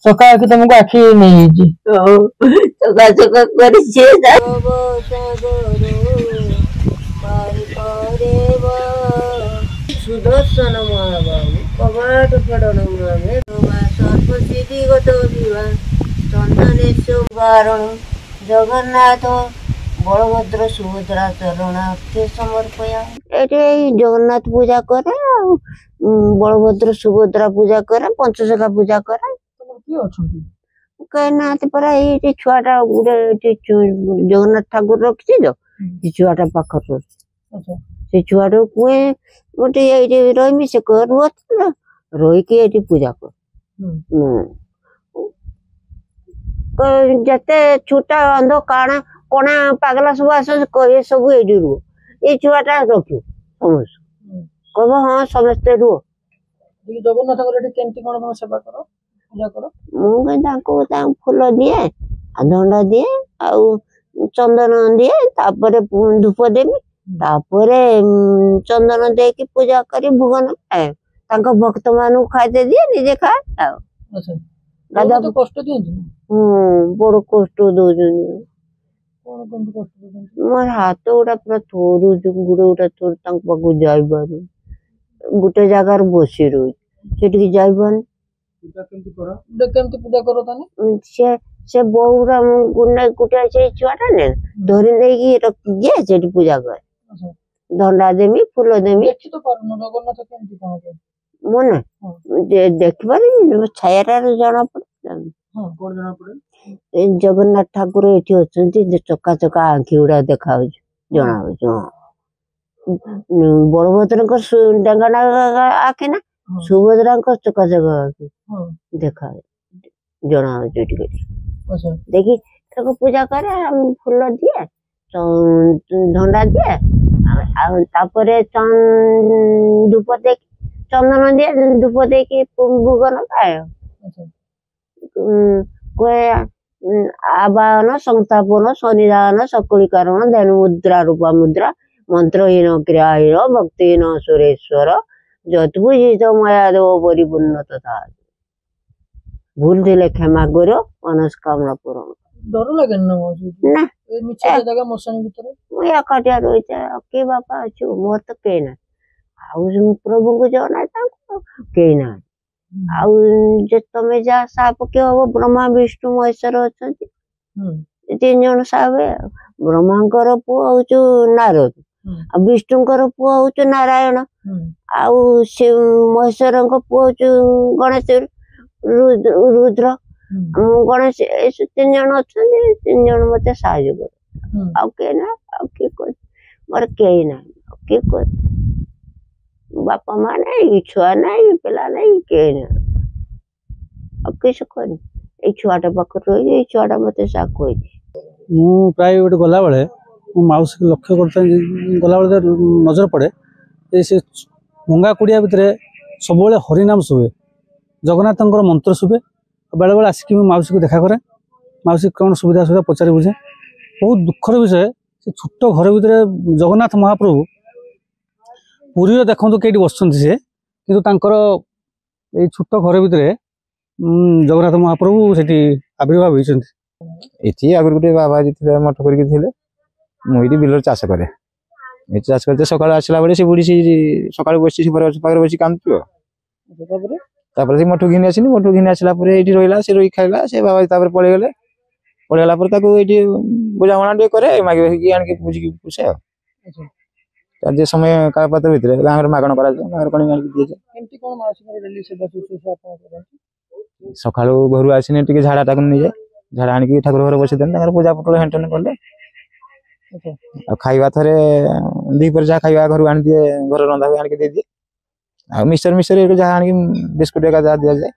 चका कि तुमको आखि नहीं जी चका चका कर सुदर्शन महाबाबू कबाट फड़न सर्वसिद्धिगत चंदनेश्वर वारण जगन्नाथ बलभद्र सुभद्रा चरणार्थे समर्पया। जगन्नाथ पूजा करे बलभद्र सुभद्रा पूजा करे पंचसखा पूजा करे कहना परा ये छुआटा गोटे जगन्नाथ ठाकुर रखी छुआटा पाखर से छुआटा कुए गोटे ये रही से रही पूजा कर जते छुटा अंध काना कोना पागला सब आस ये सब ये रुह ये छुआटा रखु समस्त कह हाँ समस्ते रुह जगन्नाथ सेवा कर पूजा कर मुझे फूल दिए दंड दिए आउ चंदन दिए तापर धूप देवी तापर चंदन दे की पूजा करी भोगन खाए भक्त मान खाते दिए निजे खाए कष्ट दियंती बड़ कष्ट दौरान मोर हाथ गुड़ा पूरा थोरू गुड़ गुड़ा थोर पाक जापर गोटे जगार बसी रही जापर से बहुरा गोटे से छुआटा ने धरी नहीं रखी से पूजा कर दंडा देमी फूल देमी मन देख पारे छाया जना पड़े जगन्नाथ ठाकुर ये अच्छा चका चका आखि गुड़ा देखा जना बलभद्र डेंगा आखि ना सुभद्रा चका चका आखि देखा जना देखी पूजा करे फूल दिए धंडा दिए धूप दे चंदन दिए धूप दे भोग न खाए आवाहन संस्थापन शनिदान सकलीकरण धन मुद्रा रूपा मुद्रा मंत्रहीन क्रियाहीन भक्तिहीन सुरेश्वर जतभुजित माया देव परिपूर्ण तथा भूल थे क्षमा करो मनस्कामना पूर्ण डर लगे ना जगह मशानी भीतर एकाटिया रही के बापा अच्छे मोर तो कई ना प्रभु को जना कई ना तुम्हें जहाँ साप के हम ब्रह्मा विष्णु महेश्वर अच्छा तीन जन साप ब्रह्मांकर पुआ हूँ नारद विष्णुकर पुआ हूँ नारायण महेश्वर पुआ हूँ गणेश रुद्र गणेश तीन जन अच्छा तीन जन मत साहय कर मोर कई ना किए कर बापा माँ नहीं छुआ नहीं पिला नहीं कई ना किस छुआटा पाखे रही छुआटा मत साक प्राय गोटे गला बेले मौसी लक्ष्य करता गला नजर पड़े से भंगा कुड़िया भितर सब हरिनाम शुभे जगन्नाथ मंत्र शुभे बेले बेले आसिक मौसी को देखा करे मौसी कौन सुविधा सुविधा पचारि बुझे बहुत दुखर विषय से छोट घर भितर जगन्नाथ महाप्रभु पुरी देखो कई बस सी कि छोट घर भितर जगन्नाथ महाप्रभु से आविर्भाव होती आगुरी गोटे बाबा जी मठ कर बिल चाष करे चाष करते सका आसला बेले से बुढ़ी सका बस पाखे बस कांदु से मठ घिनी आसनी मठ घिनी आसला रहा से रही खाइला से बाबा पलि गले पलैगला बुझाणा करे मागे आनिक बुझी पुषे जे समय कागपात्र भितर गाँव मागण कर सका घर आसने झाड़ा टाक नहीं जाए झाड़ा आनिक ठाकुर घर बसई देने पूजा पटल हेटन कले खाଇବା थे दीपर जहाँ खाଇବା घर आनी दिए घर रंधा हुए आनिक दे दिए मिक्सचर मिक्सचर जहाँ आनिक बिस्कुट जहाँ दि जाए